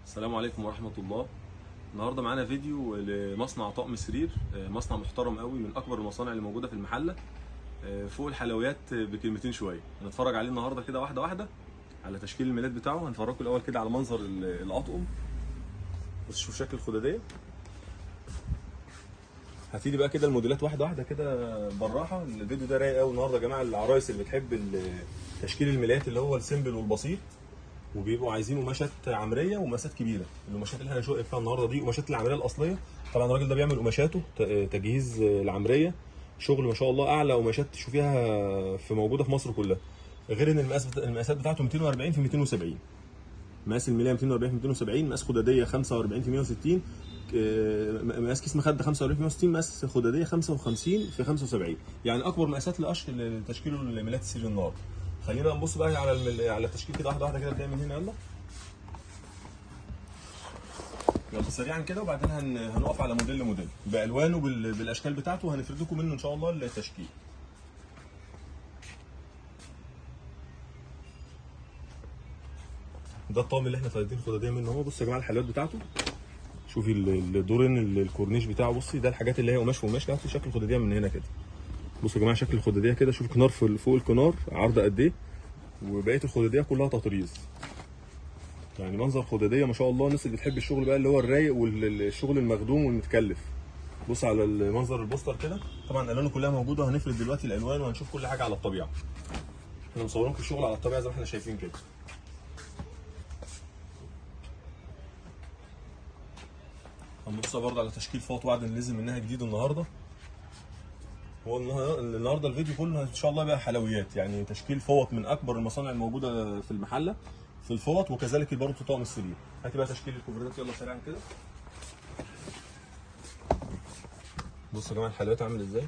السلام عليكم ورحمة الله. النهارده معانا فيديو لمصنع طقم سرير، مصنع محترم قوي من اكبر المصانع اللي موجودة في المحلة. فوق الحلويات بكلمتين شوية هنتفرج عليه النهارده كده واحدة واحدة على تشكيل الميلاد بتاعه. هنفرجكم الاول كده على منظر الاطقم، بس شوف شكل الخدادية. هتيجي بقى كده الموديلات واحدة واحدة كده بالراحة. الفيديو ده رايق قوي النهارده يا جماعة، العرايس اللي بتحب تشكيل الميلاد اللي هو السيمبل والبسيط، وبيبقوا عايزين قماشات عمريه ومقاسات كبيره. القماشات اللي احنا هنشوف فيها النهارده دي قماشات العمريه الاصليه. طبعا الراجل ده بيعمل قماشاته تجهيز العمريه، شغل ما شاء الله، اعلى قماشات تشوفيها موجوده في مصر كلها. غير ان المقاسات بتاعته 240 في 270، مقاس الملايه 240 في 270، مقاس خداديه 45 في 160، مقاس كيس مخده 45 في 160، مقاس خداديه 55 في 75. يعني اكبر مقاسات لتشكيل الميلاد السرير النهارده. خلينا نبص بقى على التشكيل كده واحده واحده كده. نبدا من هنا، يلا سريعا كده، وبعدين هنقف على موديل بالوانه بالاشكال بتاعته، وهنفرد لكم منه ان شاء الله التشكيل. ده الطقم اللي احنا فاردين الخداديه منه اهو. بصوا يا جماعه الحلويات بتاعته، شوفي الدورين الكورنيش بتاعه. بصي ده الحاجات اللي هي قماش وقماش كده. شكل الخداديه من هنا كده، بصوا يا جماعه شكل الخداديه كده. شوف الكنار فوق الكنار عرض قد ايه، وبقيه الخداديه كلها تطريز. يعني منظر خداديه ما شاء الله. الناس اللي بتحب الشغل بقى اللي هو الرايق والشغل المخدوم والمتكلف. بص على المنظر البوستر كده. طبعا الالوانه كلها موجوده، هنفرد دلوقتي الالوان وهنشوف كل حاجه على الطبيعه. احنا مصورين لكم الشغل على الطبيعه زي ما احنا شايفين كده. هنبص برضه على تشكيل فوط وعد اللي نزل منها جديد النهارده. هو النهارده الفيديو كله ان شاء الله بقى حلويات، يعني تشكيل فوط من اكبر المصانع الموجوده في المحله في الفوط، وكذلك برضه طقم السرير. هاتي بقى تشكيل الكوفرتات يلا سريعا كده. بصوا يا جماعه الحلويات عامل ازاي.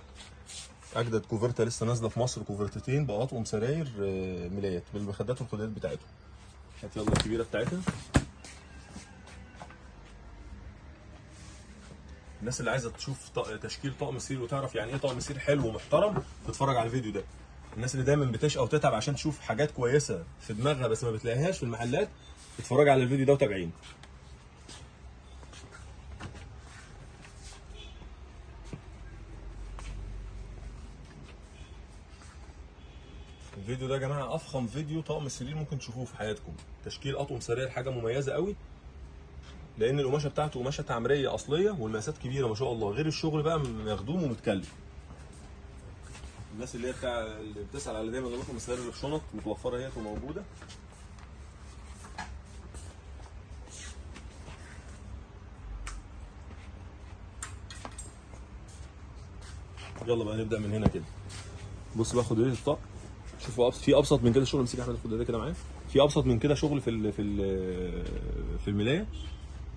اجدد كوفرتا لسه نازله في مصر، كوفرتتين باطقم سراير ملايات بالمخدات والخدادات بتاعتهم. هات يلا الكبيره بتاعتها. الناس اللي عايزه تشوف تشكيل طقم سرير وتعرف يعني ايه طقم سرير حلو ومحترم تتفرج على الفيديو ده. الناس اللي دايما بتشقى وتتعب عشان تشوف حاجات كويسه في دماغها بس ما بتلاقيهاش في المحلات، اتفرج على الفيديو ده وتابعيني. الفيديو ده يا جماعه افخم فيديو طقم سرير ممكن تشوفوه في حياتكم. تشكيل اطقم سرير حاجه مميزه قوي، لان القماشه بتاعته قماشه تعميريه اصليه والمقاسات كبيره ما شاء الله، غير الشغل بقى مخدوم ومتكلف. الناس اللي اللي بتسال على دايما لكم سراير الشنط متوفره اهي وموجوده. يلا بقى نبدا من هنا كده. بص بقى خداديه الطقم، شوفوا في ابسط من كده شغل. امسك احمد الخداديه كده معايا. في ابسط من كده شغل في الملايه.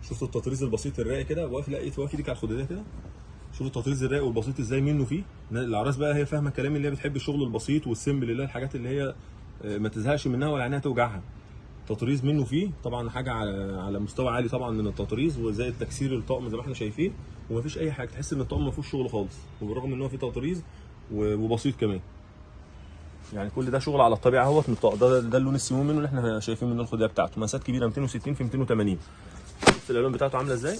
شفتوا التطريز البسيط الرايق كده. واقف واقف ايدك على الخداديه كده. شوفوا التطريز الرايق والبسيط ازاي منه فيه. العرايس بقى هي فاهمه كلامي، اللي هي بتحب الشغل البسيط والسيمبل، اللي هي الحاجات اللي هي ما تزهقش منها ولا عينها توجعها. تطريز منه فيه طبعا حاجه على مستوى عالي طبعا من التطريز، وزي التكسير الطقم زي ما احنا شايفين. ومفيش اي حاجه تحس ان الطقم ما فيهوش شغل خالص، وبالرغم ان هو فيه تطريز وبسيط كمان. يعني كل ده شغل على الطبيعه اهوت من الطقم ده اللون السيمون منه اللي احنا شايفين منه الخداديه بتاعته. مقاسات كبيره 260 في 280. شفت الالوان بتاعته عامله ازاي.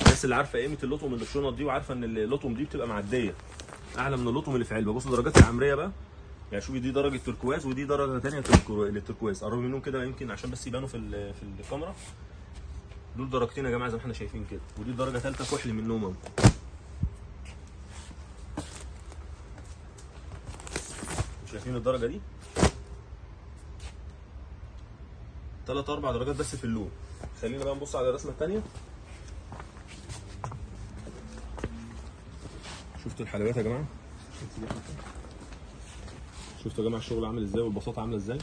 الناس اللي عارفه قيمه اللطم اللي في الشنط دي، وعارفه ان اللطم دي بتبقى معديه اعلى من اللطم اللي في علبه. بصوا درجات العمريه بقى. يعني شوفي دي درجه تركواز ودي درجه ثانيه للتركواز. قربوا منهم كده يمكن عشان بس يبانوا في الكاميرا. دول درجتين يا جماعه زي ما احنا شايفين كده، ودي درجه ثالثه كحل منهم اهو. شايفين الدرجه دي 3 4 درجات بس في اللون. خلينا بقى نبص على الرسمه الثانيه. شفتوا الحلويات يا جماعه. شفتوا يا جماعه الشغل عامل ازاي والبساطه عامله ازاي.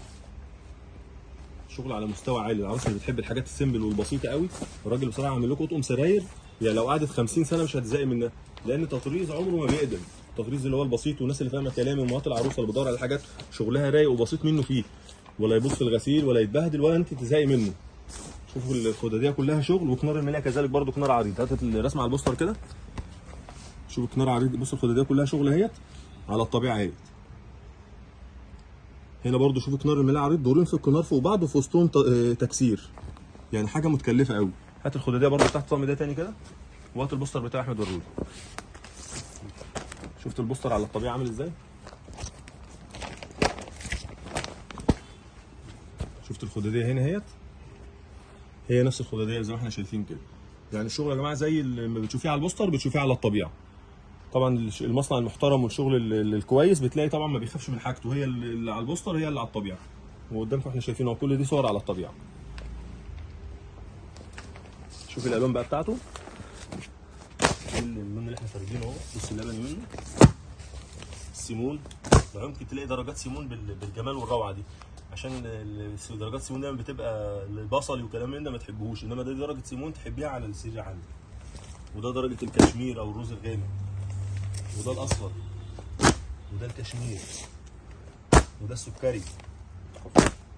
شغل على مستوى عالي. العروسه اللي بتحب الحاجات السيمبل والبسيطه قوي، الراجل بصراحه عامل لكم اطقم سراير يعني لو قعدت 50 سنه مش هتزهقي منها، لان التطريز عمره ما بيقدم. التطريز اللي هو البسيط، والناس اللي فاهمه كلامي ومهات العروسه اللي بتدور على حاجات شغلها رايق وبسيط منه فيه، ولا يبص في الغسيل ولا يتبهدل ولا انت تزهقي منه. شوفوا الخداديه كلها شغل، وكنار الملايه كذلك برده كنار عريض. هات الرسمه على البوستر كده. شوفوا كنار عريض. بصوا الخداديه كلها شغل اهيت على الطبيعه اهيت. هنا برده شوفوا كنار الملايه عريض، دورين في الكنار فوق بعض وفي وسطهم تكسير. يعني حاجه متكلفه قوي. هات الخداديه برضه تحت الطقم ده تاني كده، وهات البوستر بتاع احمد ورولي. شفت البوستر على الطبيعه عامل ازاي؟ شفت الخداديه هنا اهيت، هي نفس الخداديه زي ما احنا شايفين كده. يعني الشغل يا جماعه زي اللي بتشوفيه على البوستر بتشوفيه على الطبيعه. طبعا المصنع المحترم والشغل الكويس بتلاقي طبعا ما بيخافش من حاجته، هي اللي على البوستر هي اللي على الطبيعه. وقدامكم احنا شايفينه كل دي صور على الطبيعه. شوف الالوان بقى بتاعته، اللون اللي احنا فاردينه اهو، بص اللبني منه، السيمون. لا يمكن تلاقي درجات سيمون بالجمال والروعه دي، عشان درجات سيمون دايما بتبقى البصلي وكلام من ده ما تحبوش، انما دي درجه سيمون تحبيها على السرير عندك. وده درجه الكشمير او الرز الغامق، وده الاصفر، وده الكشمير، وده السكري،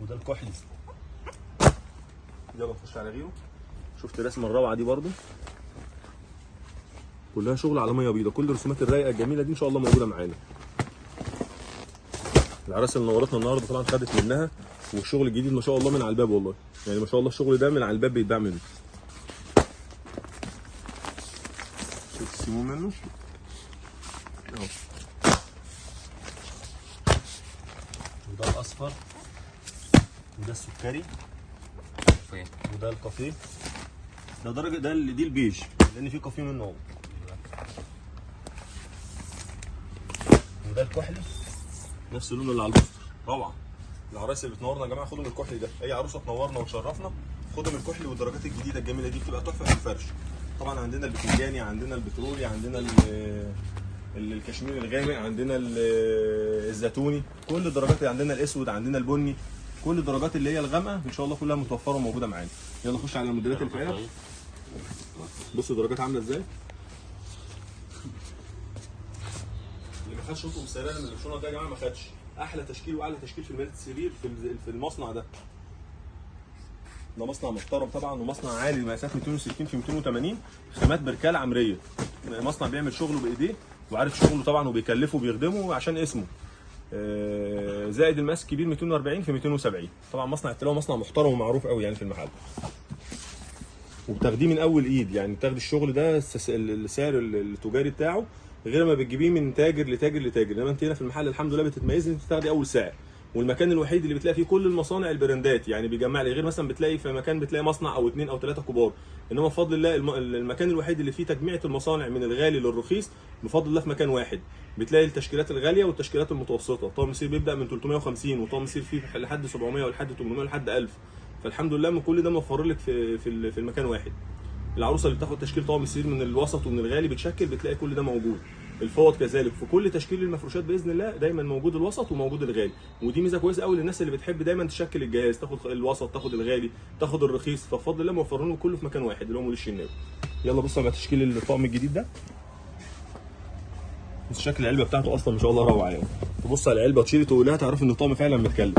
وده الكحلي. يلا نخش على غيره. شفت الرسمه الروعه دي برضو، كلها شغل على ميه بيضاء. كل الرسومات الرايقه الجميله دي ان شاء الله موجوده معانا. العراس اللي نورتنا النهارده طبعا خدت منها، والشغل الجديد ما شاء الله من على الباب والله، يعني ما شاء الله الشغل ده من على الباب بيتباع منه. شوف السيمون منه اهو، وده الاصفر، وده السكري، وده الكافيه. ده درجه دي البيج، لان في كافيه منه اهو. وده الكحلي نفس اللون اللي على البوستر، روعه. العرايس اللي بتنورنا يا جماعه خدوا من الكحلي ده، اي عروسه تنورنا وتشرفنا خدوا من الكحلي، والدرجات الجديده الجميله دي بتبقى تحفه في الفرش. طبعا عندنا البتنجاني، عندنا البترولي، عندنا الكشمير الغامق، عندنا الزيتوني، كل الدرجات، عندنا الاسود، عندنا البني، كل الدرجات اللي هي الغامقه ان شاء الله كلها متوفره وموجوده معانا. يلا نخش على الموديلات اللي في العلب. بصوا الدرجات عامله ازاي. اللي ما خدش شطه مسيرانه من الشنط ده يا جماعه ما خدش. احلى تشكيل واعلى تشكيل في الميلة السرير في المصنع ده. ده مصنع محترم طبعا، ومصنع عالي، مقاسات 260 في 280، خامات بركال عمريه. مصنع بيعمل شغله بايديه وعارف شغله طبعا، وبيكلفه وبيخدمه عشان اسمه. زائد المقاس الكبير 240 في 270. طبعا مصنع التلاوه مصنع محترم ومعروف قوي يعني في المحل. وبتاخديه من اول ايد، يعني بتاخدي الشغل ده السعر التجاري بتاعه غير ما بتجيبيه من تاجر لتاجر، انما انت هنا في المحل الحمد لله بتتميزي ان انت تاخدي اول سعر. والمكان الوحيد اللي بتلاقي فيه كل المصانع البراندات، يعني بيجمع لي، غير مثلا بتلاقي في مكان بتلاقي مصنع او 2 أو 3 كبار، انما بفضل الله المكان الوحيد اللي فيه تجميعة المصانع من الغالي للرخيص بفضل الله في مكان واحد. بتلاقي التشكيلات الغاليه والتشكيلات المتوسطه، طقم سير بيبدا من 350، وطقم سير فيه لحد 700 ولحد 800 ولحد 1000. فالحمد لله من كل ده موفر لك في المكان واحد. العروسه اللي بتاخد تشكيل طقم السرير من الوسط ومن الغالي بتشكل، بتلاقي كل ده موجود. الفوط كذلك، في كل تشكيل المفروشات باذن الله دايما موجود الوسط وموجود الغالي، ودي ميزه كويسه قوي للناس اللي بتحب دايما تشكل الجهاز، تاخد الوسط تاخد الغالي تاخد الرخيص، فبفضل الله موفرين له كله في مكان واحد اللي هو مول الشناوي. يلا بصوا على تشكيل الطقم الجديد ده. بص شكل العلبه بتاعته اصلا ما شاء الله روعه يعني. تبص على العلبه وتشيلي تقولها تعرف ان الطقم فعلا متكلف.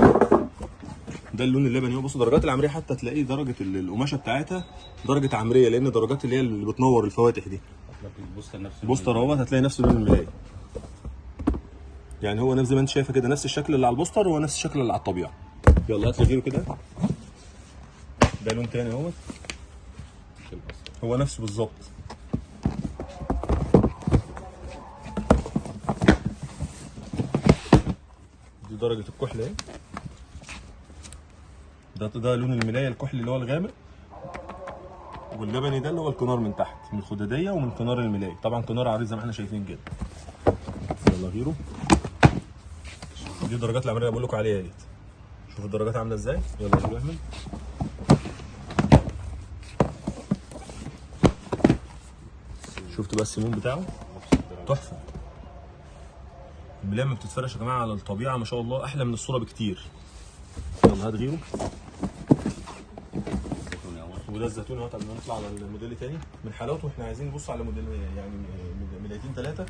ده اللون اللبني اهو. بصوا درجات العمريه حتى تلاقي درجه القماشه بتاعتها درجه عمريه، لان درجات اللي هي اللي بتنور الفواتح دي. البوستر اهوت هتلاقي نفس لون الملايه، يعني هو نفس زي ما انت شايفه كده، نفس الشكل اللي على البوستر هو نفس الشكل اللي على الطبيعه. يلا هات لي غيره كده. ده لون تاني اهوت، هو نفسه بالظبط. دي درجه الكحل اهي. ده لون الملايه الكحلي اللي هو الغامق، واللبني ده اللي هو الكنار من تحت، من الخداديه ومن كنار الملايه. طبعا كنار عريض زي ما احنا شايفين كده. يلا غيره. دي درجات العمريه اللي بقول لكم عليها ديت. شوف الدرجات عامله ازاي. يلا غيره يا احمد. شفتوا بقى السيمون بتاعه تحفه. الملايه لما بتتفرش يا جماعه على الطبيعه ما شاء الله احلى من الصوره بكتير. يلا هات غيره. وده الزيتون اهوت. قبل ما نطلع على الموديل تاني من حلاوته، احنا عايزين نبص على موديل يعني ملايتين 3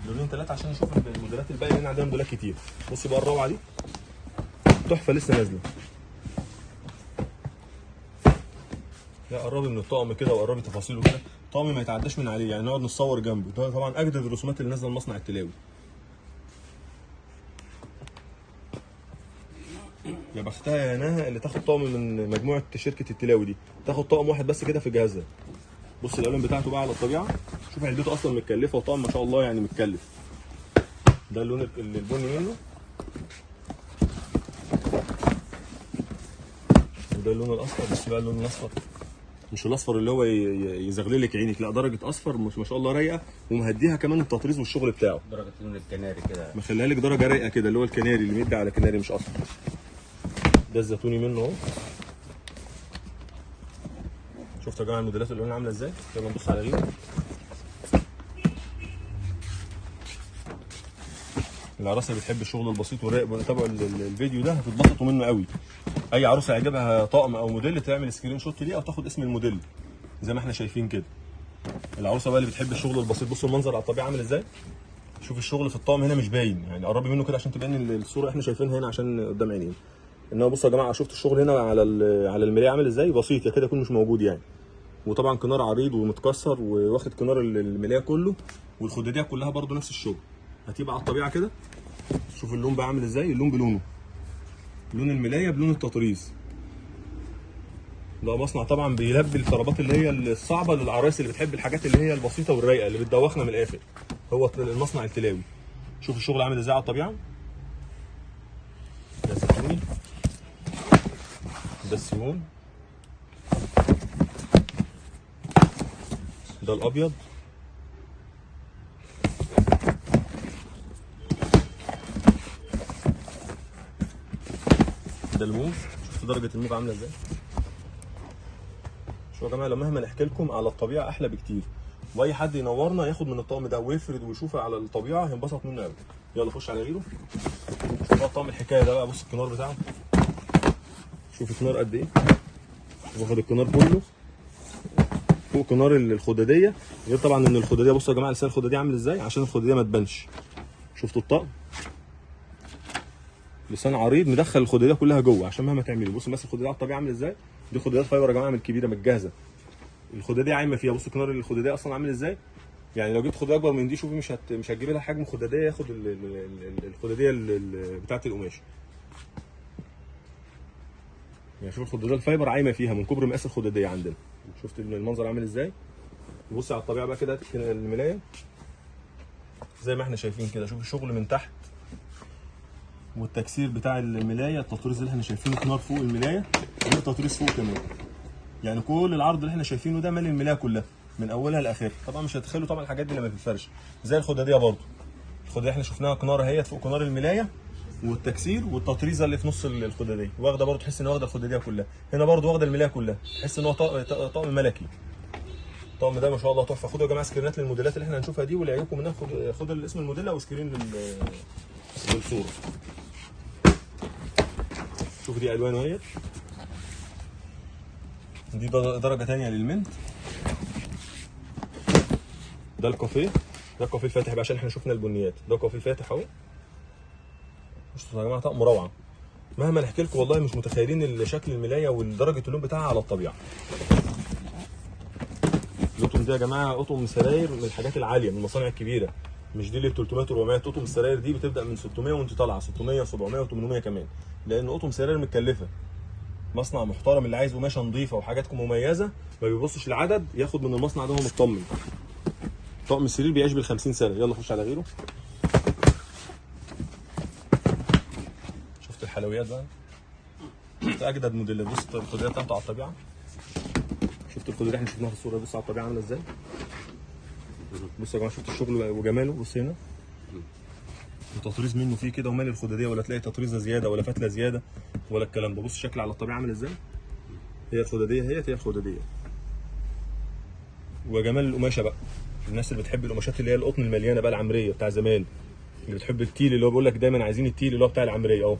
لونين 3 عشان نشوف الموديلات الباقيه، لان عندنا موديلات كتير. بصي بقى الروعه دي تحفه لسه نازله. لا قربي من الطقم كده وقربي تفاصيله كده، طقم ما يتعداش من عليه، يعني نقعد نتصور جنبه. ده طبعا اجدد الرسومات اللي نازله من مصنع التلاوي. يا اختها يا هناها اللي تاخد طقم من مجموعه شركه التلاوي دي، تاخد طقم واحد بس كده في الجهاز ده. بص الالوان بتاعته بقى على الطبيعه، شوف علبته اصلا متكلفه وطقم ما شاء الله يعني متكلف. ده اللون البني منه، وده اللون الاصفر. بس بقى اللون الاصفر مش الاصفر اللي هو يزغللك عينك، لا درجه اصفر مش ما شاء الله رايقه، ومهديها كمان التطريز والشغل بتاعه. درجه لون الكناري كده، مخليها لك درجه رايقه كده، اللي هو الكناري اللي مدي على كناري مش اصفر. ده الزيتوني منه اهو. شفتوا يا جماعه الموديلات الالوان عامله ازاي؟ يلا نبص على غيره. العروسه اللي بتحب الشغل البسيط والرايق وتابعوا الفيديو ده هتتبسطوا منه قوي. اي عروسه يعجبها طقم او موديل تعمل سكرين شوت ليه او تاخد اسم الموديل زي ما احنا شايفين كده. العروسه بقى اللي بتحب الشغل البسيط، بصوا المنظر على الطبيعه عامل ازاي. شوف الشغل في الطقم هنا مش باين، يعني قربي منه كده عشان تبان الصوره احنا شايفينها هنا عشان قدام عينينا. انما بصوا يا جماعه شفتوا الشغل هنا على المرايه عامل ازاي، بسيط يا كده يكون مش موجود يعني. وطبعا كنار عريض ومتكسر واخد كنار الملايه كله، والخداديه كلها برده نفس الشغل. هتبقى على الطبيعه كده. شوف اللون بقى عامل ازاي، اللون بلونه، لون الملايه بلون التطريز. ده مصنع طبعا بيلبي الطلبات اللي هي الصعبه للعرايس اللي بتحب الحاجات اللي هي البسيطه والرايقه اللي بتدوخنا من الاخر. هو المصنع التلاوي. شوف الشغل عامل ازاي على الطبيعه. ده الزيتوني، ده السيمون، ده الابيض، ده الموف. شفتوا درجه الموف عامله ازاي. شوفوا يا جماعه لما مهما نحكي لكم على الطبيعه احلى بكتير، واي حد ينورنا ياخد من الطقم ده ويفرد ويشوفه على الطبيعه هينبسط منه قوي. يلا خش على غيره. شوف بقى طقم الحكايه ده بقى، بص الكنار بتاعه، شوف الكنار قد ايه، واخد الكنار كله فوق كنار الخداديه، غير طبعا ان الخداديه بصوا يا جماعه لسان الخداديه عامل ازاي عشان الخداديه ما تبانش. شفتوا الطقم لسان عريض مدخل الخداديه كلها جوه عشان مهما تعملي. بصوا ماسك الخداديه على الطبيعه عامل ازاي. دي خداديات فايبر يا جماعه من الكبيره من الجاهزه، الخداديه عايمه فيها. بصوا كنار الخداديه اصلا عامل ازاي، يعني لو جبت خداديه اكبر من دي شوفي مش هتجيبي لها حجم خداديه ياخد الخداديه بتاعه القماش. يعني شوف الخداديه الفايبر عايمه فيها من كبر مقاس الخداديه عندنا. شفت المنظر عامل ازاي. بصي على الطبيعه بقى كده الملايه زي ما احنا شايفين كده. شوف الشغل من تحت والتكسير بتاع الملايه، التطريز اللي احنا شايفينه كنار فوق الملايه والتطريز فوق كمان. يعني كل العرض اللي احنا شايفينه ده مالي الملايه كلها من اولها لاخرها. طبعا مش هتخيلوا طبعا الحاجات دي لما بتتفرش زي الخداديه برضو. الخداديه احنا شفناها كناره اهيت فوق كنار الملايه، والتكسير والتطريزه اللي في نص الخداديه واخده برضو، تحس ان واخده الخداديه كلها. هنا برضو واخده الملايه كلها، تحس ان هو طقم ملكي. الطقم ده ما شاء الله تحفه. خدوا يا جماعه سكرينات للموديلات اللي احنا هنشوفها دي، واللي يعجبكم منها خدوا الاسم الموديل او سكرين للصوره. شوف دي الوان اهيت، دي درجه ثانيه للمنت. ده الكافيه، ده الكافيه الفاتح بقى عشان احنا شفنا البنيات. ده كافيه فاتح اهو. بصوا يا جماعه طقم روعه. مهما نحكي لكم والله مش متخيلين شكل الملايه ودرجه اللون بتاعها على الطبيعه. القطن دي يا جماعه قطن سراير من الحاجات العاليه من المصانع الكبيره، مش دي اللي ب 300 و400. قطن السراير دي بتبدا من 600 وانت طالعه 600 و700 و800 كمان، لان قطن سراير متكلفه. مصنع محترم اللي عايز قماشه نظيفه وحاجاتكم مميزه ما بيبصش العدد، ياخد من المصنع ده وهو مطمن. طقم السرير بيعيش بال 50 سنه. يلا خش على غيره. شفت الحلويات بقى، شفت اجدد موديلات. بص الخداديه بتاعته على الطبيعه. شفت الخداديه احنا شفناها في الصوره، بص على الطبيعه عامله ازاي. بص يا جماعه شفت الشغل وجماله. بص هنا التطريز منه فيه كده ومالي الخداديه، ولا تلاقي تطريزه زياده ولا فتله زياده ولا الكلام ده. بص الشكل على الطبيعه عامل ازاي. هي الخداديه هي الخداديه. وجمال القماشه بقى، الناس اللي بتحب القماشات اللي هي القطن المليانه بقى العمريه بتاع زمان، اللي بتحب التيل اللي هو بيقول لك دايما عايزين التيل اللي هو بتاع العمريه اهو.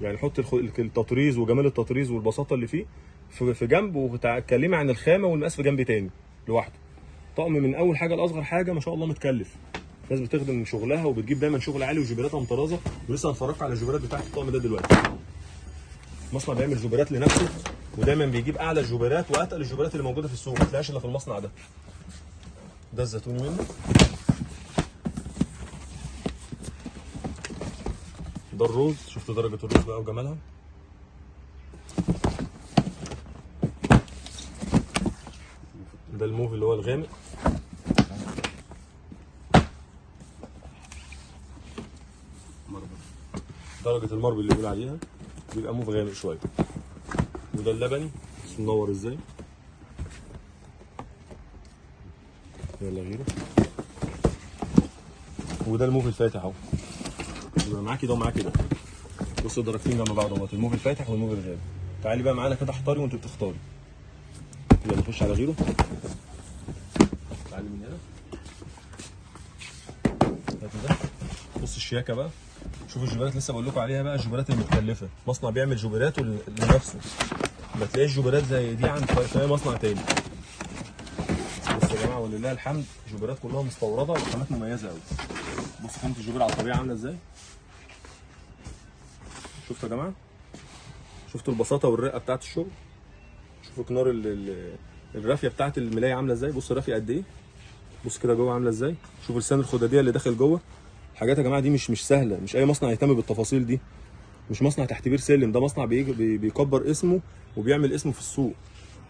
يعني حط التطريز وجمال التطريز والبساطه اللي فيه في جنب، وتكلمي عن الخامه والمقاس في جنب تاني لوحده. طقم من اول حاجه لاصغر حاجه ما شاء الله متكلف. ناس بتخدم شغلها وبتجيب دايما شغل عالي وجبيراتها مطرزه، ولسه هنفرجكم على الجبيرات بتاعت الطقم ده دلوقتي. مصنع بيعمل جبيرات لنفسه ودايما بيجيب اعلى الجبيرات واتقل الجبيرات اللي موجوده في السوق، ما تلاقيهاش الا في المصنع ده. ده الزيتوني منه، ده الروز، شفتوا درجه الروز بقى وجمالها. ده الموف اللي هو الغامق. درجه الماربل اللي بيقول عليها بيبقى موف غامق شويه. وده اللبني، بس منور ازاي. يلا غيره. وده الموف الفاتح اهو، يبقى معاكي ده ومعاكي ده. بصوا الدرجتين جنب بعض اهوت، الموف الفاتح والموف الغامق. تعالي بقى معانا كده اختاري وانت بتختاري. يلا نخش على غيره. تعالي من هنا. هاتي ده. بص الشياكه بقى. شوفوا الجوبرات لسه بقول لكم عليها بقى، الجوبرات المتكلفه. مصنع بيعمل جوبراته لنفسه، ما تلاقيش جوبرات زي دي عند في مصنع تاني. بصوا يا جماعه ولله الحمد، الجوبرات كلها مستورده وخامات مميزه قوي. بصوا خامه الجوبر على الطبيعه عامله ازاي. شفتوا يا جماعه؟ شفتوا البساطه والرقه بتاعت الشغل. شوفوا كنار الرافيه بتاعت الملايه عامله ازاي. بصوا الرافيه قد ايه. بص كده جوه عامله ازاي. شوفوا لسان الخداديه اللي داخل جوه. الحاجات يا جماعه دي مش سهله، مش اي مصنع يهتم بالتفاصيل دي. مش مصنع تحت بير سلم، ده مصنع بيكبر اسمه وبيعمل اسمه في السوق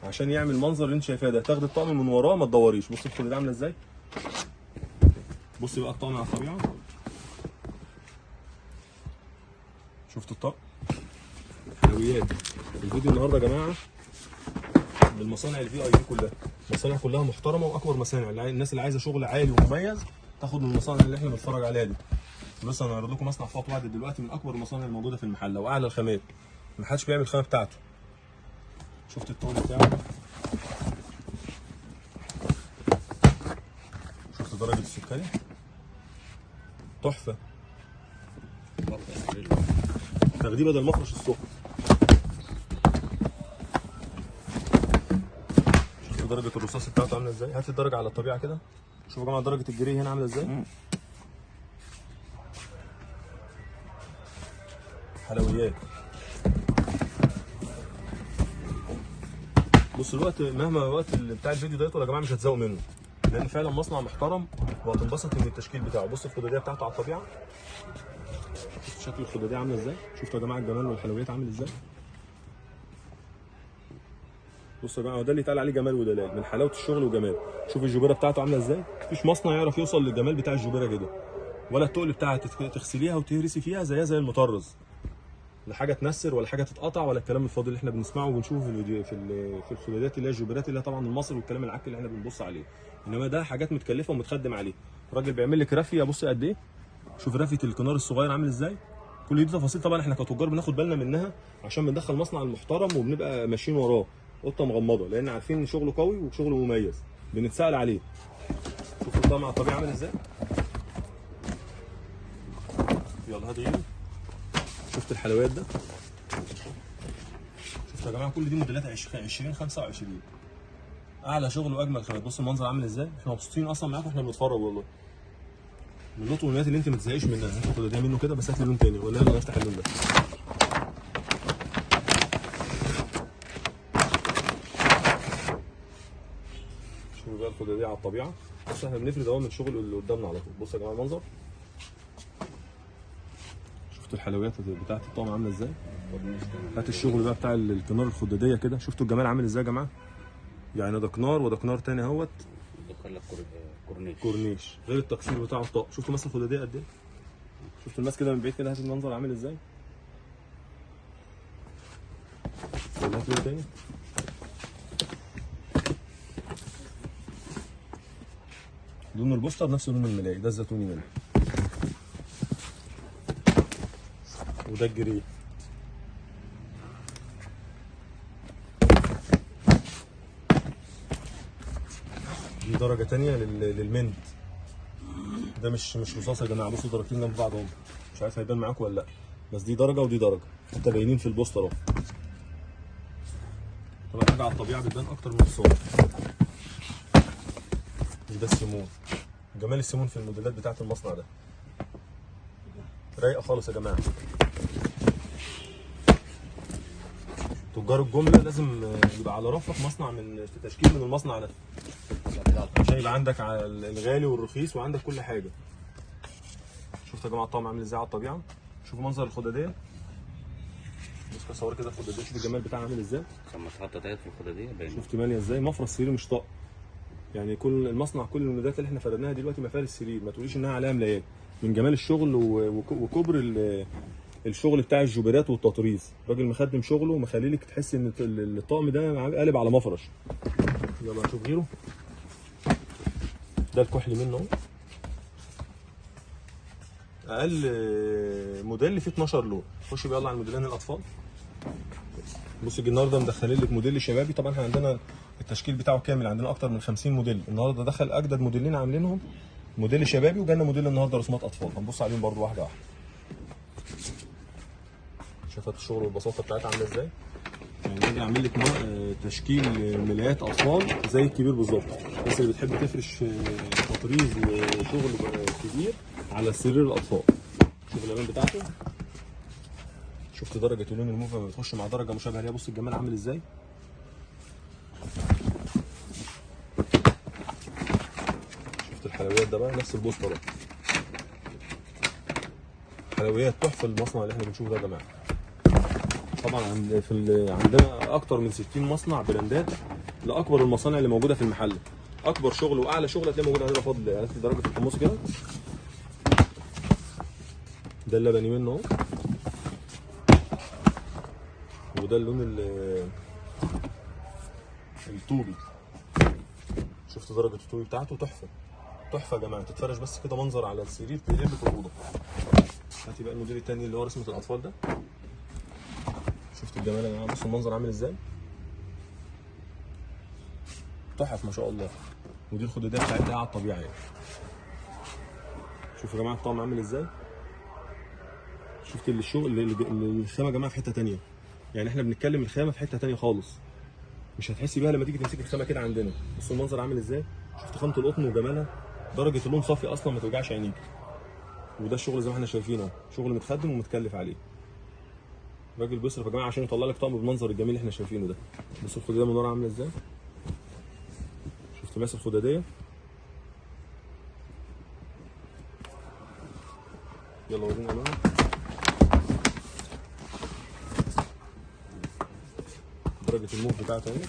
عشان يعمل منظر اللي انت شايفاه ده. تاخد الطقم من وراه ما تدوريش. بص الخداديه عامله ازاي. بصي بقى الطقم على الطبيعه. شفتوا الطقم؟ حلويات. الفيديو النهارده يا جماعه بالمصانع الفي اي بي كلها، مصانع كلها محترمه واكبر مصانع. الناس اللي عايزه شغل عالي ومميز تاخد من المصانع اللي احنا بنتفرج عليها دي. بص انا هعرض لكم مصنع فوط واحد دلوقتي من اكبر المصانع الموجوده في المحل واعلى الخامات. محدش بيعمل الخامه بتاعته. شفت التون بتاعه. شفت درجه السكري. تحفه. تاخديه بدل مفرش السكر. شوف درجة الرصاص بتاعته عاملة ازاي. هات الدرجة على الطبيعة كده. شوفوا يا جماعة درجة الجري هنا عاملة ازاي. حلويات. بصوا الوقت مهما الوقت بتاع الفيديو ده يطول يا جماعة مش هتزهقوا منه، لأن فعلا مصنع محترم وهتنبسط من التشكيل بتاعه. بصوا الخدادية بتاعته على الطبيعة. شفتوا شكل الخدادية عاملة ازاي. شفتوا يا جماعة الجمال والحلويات عامل ازاي. بصوا يا جماعه ده اللي اتقال عليه جمال ودلال، من حلاوه الشغل وجمال. شوف الجوبره بتاعته عامله ازاي. مفيش مصنع يعرف يوصل للجمال بتاع الجوبره كده، ولا التقل بتاعها تغسليها وتهرسي فيها زي المطرز، لا حاجه تنسر ولا حاجه تتقطع ولا الكلام الفاضي اللي احنا بنسمعه وبنشوفه في الفيديو في الخدادات اللي هي الجوبرات اللي هي طبعا المصري والكلام العك اللي احنا بنبص عليه. انما ده حاجات متكلفه ومتخدم عليه. الراجل بيعمل لك رافيه. بص قد ايه. شوف رافيه الكنار الصغير عامل ازاي. كل دي تفاصيل طبعا احنا كتجار بناخد بالنا منها عشان بندخل مصنع المحترم وبنبقى ماشيين وراه قطه مغمضه، لان عارفين ان شغله قوي وشغله مميز بنتسال عليه. شوفوا الطعم على الطبيعه عامل ازاي. يلا هات غيره. شفت الحلويات ده. شفتوا يا جماعه كل دي موديلات 2025 اعلى شغل واجمل خامات. بصوا المنظر عامل ازاي. احنا مبسوطين اصلا معاكم واحنا بنتفرج والله. من اللوت والميات اللي انت ما تزهقيش منها. هات الخداديه منه كده، بس هات لي لون تاني ولا انا افتح اللون ده. شوفوا بقى الخداديه على الطبيعه. بصوا احنا بنفرد اهو من الشغل اللي قدامنا على طول. بصوا يا جماعه المنظر. شفتوا الحلويات بتاعت الطعم عامله ازاي. هات الشغل بقى بتاع الكنار الخداديه كده. شفتوا الجمال عامل ازاي يا جماعه. يعني ده كنار وده كنار تاني اهوت. دخل لك كورنيش غير التكسير بتاع الطاق. شفتوا مثلا الخداديه قد ايه. شفتوا الماس كده من بعيد كده. هات المنظر عامل ازاي. ولا هات لون تاني. لون البوستر نفس لون الملاية. ده الزيتوني منه وده الجري. دي درجة تانية للمنت. ده مش رصاص يا جماعة. بصوا درجتين جنب بعض اهم. مش عارف هيبان معاكم ولا لا، بس دي درجة ودي درجة حتى باينين في البوستر اهو. طبعا حاجة على الطبيعة بتبان أكتر من الصور. ده السيمون. جمال السيمون في الموديلات بتاعت المصنع ده رايقة خالص يا جماعة. تجار الجملة لازم يبقى على رفق مصنع في تشكيل من المصنع ده عشان يبقى عندك الغالي والرخيص وعندك كل حاجة. شفت يا جماعة الطعم عامل ازاي على الطبيعة. شوفوا منظر الخداديه، بص كصور كده الخداديه، شوف الجمال بتاعها عامل ازاي. لما اتحطت اهي في الخداديه باينه. شفت ماليه ازاي؟ مفرش سرير مش طاق. يعني كل المصنع، كل الموديلات اللي احنا فردناها دلوقتي مفارش سرير، ما تقوليش انها عليها ملايات. من جمال الشغل وكبر الشغل بتاع الجوبيرات والتطريز. الراجل مخدم شغله ومخلي لك تحس ان الطقم ده قالب على مفرش. يلا نشوف غيره. ده الكحل منه اهو، اقل موديل فيه 12 لون. خش بقى يلا على الموديلين الاطفال. بص النهارده مدخلين لك موديل شبابي، طبعا احنا عندنا التشكيل بتاعه كامل، عندنا اكتر من 50 موديل. النهارده دخل اجدد موديلين عاملينهم موديل شبابي، وجالنا موديل النهارده رسومات اطفال. هنبص عليهم برده واحده واحده. شايفات الشغل والبساطه بتاعتها عامله ازاي؟ يعني باجي اعمل لك تشكيل ملايات اطفال زي الكبير بالظبط. الناس اللي بتحب تفرش تطريز وشغل كبير على سرير الاطفال. شوف الالوان بتاعته، شفت درجه اللون الموفا بتخش مع درجه مشابهه ليها. بص الجمال عامل ازاي. شفت الحلويات ده بقى نفس البوستر ده، حلويات تحفه المصنع اللي احنا بنشوفه ده يا جماعه. طبعا عندنا اكتر من 60 مصنع براندات لاكبر المصانع اللي موجوده في المحل. اكبر شغل واعلى شغل هتلاقيه موجود عندنا بفضل الله. عرفت درجه الحمص كده. ده اللبني منه اهو، وده اللون الطوبي. شفت درجه الطوبي بتاعته تحفه تحفه يا جماعه. تتفرش بس كده منظر على السرير تقلب في الاوضه. هاتي بقى الموديل الثاني اللي هو رسمه الاطفال ده. شفت الجمال يا جماعه؟ بص المنظر عامل ازاي، تحف ما شاء الله. ودي الخداديه بتاعتها على الطبيعه يعني. شوفوا يا جماعه الطقم عامل ازاي. شفت الشغل الخامه يا جماعه في حته ثانيه. يعني احنا بنتكلم الخامه في حته ثانيه خالص، مش هتحسي بيها لما تيجي تمسكي الخامه كده عندنا. بص المنظر عامل ازاي. شفت خامه القطن وجمالها، درجه اللون صافي اصلا ما توجعش عينيك. وده الشغل زي ما احنا شايفينه، شغل متخدم ومتكلف عليه. الراجل بيصرف يا جماعه عشان يطلع لك طقم بالمنظر الجميل اللي احنا شايفينه ده. بص الخداديه من ورا عامله ازاي. شفت ماس الخداديه. يلا ورينا لونها. درجه الموف بتاعته اهي.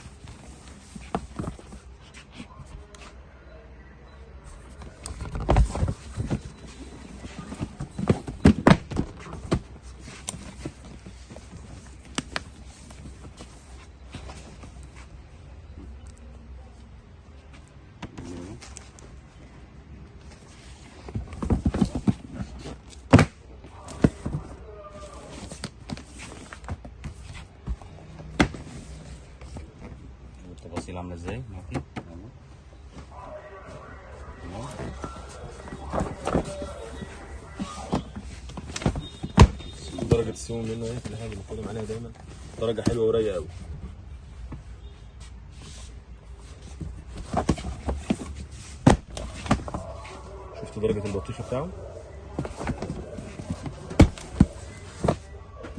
التفاصيل عامله ازاي معاكي. درجة السيوم منه اهي، اللي احنا بنتكلم عليها دايما، درجة حلوة ورايقة قوي. شفت درجة البطيخ بتاعه،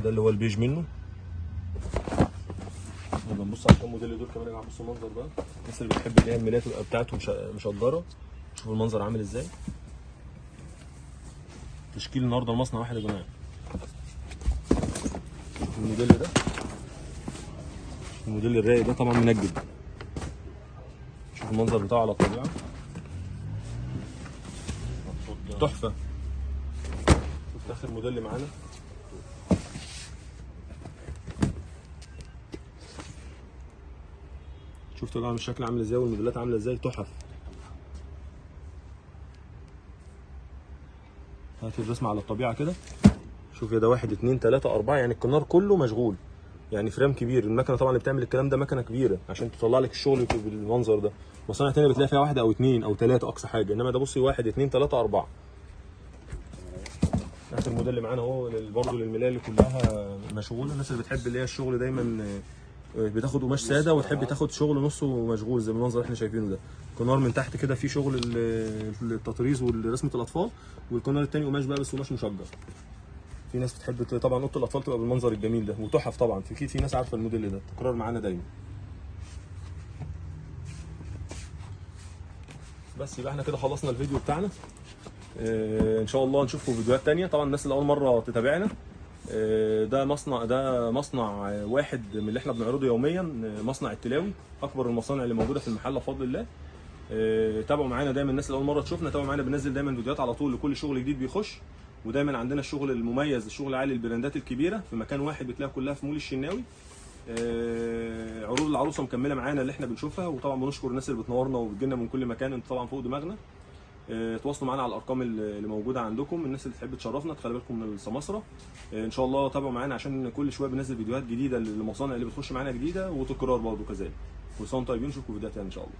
ده اللي هو البيج منه. نبقى نبص على الكام موديل دول كمان يا جماعة. بصوا المنظر ده، الناس اللي بتحب اللي هي الميلات بتاعته مشجرة. شوفوا المنظر عامل ازاي. تشكيل النهارده المصنع واحد يا جماعة. شوفوا الموديل ده، الموديل الرايق ده طبعا منجد. شوف المنظر بتاعه على الطبيعه تحفه. شوف اخر موديل معانا. شفتوا يا جماعه الشكل عامل ازاي والموديلات عامله ازاي، تحف. هات الرسمه على الطبيعه كده. شوف يا ده 1 2 3 4، يعني الكنار كله مشغول، يعني فريم كبير. المكنه طبعا اللي بتعمل الكلام ده مكنه كبيره عشان تطلع لك الشغل بالمنظر ده. مصانع ثانيه بتلاقي فيها 1 أو 2 أو 3 اقصى حاجه، انما ده بصي 1 2 3 4. اخر موديل اللي معانا اهو برضه للملايه اللي كلها مشغوله. الناس اللي بتحب اللي هي الشغل دايما بتاخد قماش ساده وتحب تاخد شغل نصه مشغول زي المنظر اللي احنا شايفينه ده. كنار من تحت كده فيه شغل التطريز ورسمه الاطفال، والكنار الثاني قماش بقى بس قماش مشجر. في ناس بتحب طبعا اوضه الاطفال تبقى بالمنظر الجميل ده، وتحف طبعا. في ناس عارفه الموديل ده، تكرار معانا دايما. بس يبقى احنا كده خلصنا الفيديو بتاعنا. ان شاء الله نشوفكم فيديوهات تانية. طبعا الناس اللي اول مره تتابعنا، ده مصنع واحد من اللي احنا بنعرضه يوميا، مصنع التلاوي، اكبر المصانع اللي موجوده في المحله بفضل الله. تابعوا معانا دايما، الناس اللي اول مره تشوفنا تابعوا معانا، بننزل دايما فيديوهات على طول لكل شغل جديد بيخش. ودايما عندنا الشغل المميز، الشغل العالي، البراندات الكبيره في مكان واحد بتلاقيها كلها في مول الشناوي. عروض العروسه مكمله معانا اللي احنا بنشوفها. وطبعا بنشكر الناس اللي بتنورنا وبتجينا من كل مكان، انتوا طبعا فوق دماغنا. تواصلوا معانا على الارقام اللي موجوده عندكم. الناس اللي تحب تشرفنا تخلي بالكم من السماسره. ان شاء الله تابعوا معانا عشان كل شويه بننزل فيديوهات جديده للمصانع اللي بتخش معانا جديده، وتكرار برضه كذلك. كل سنه وانتم طيبين، نشوفكم فيديوهات تانيه ان شاء الله.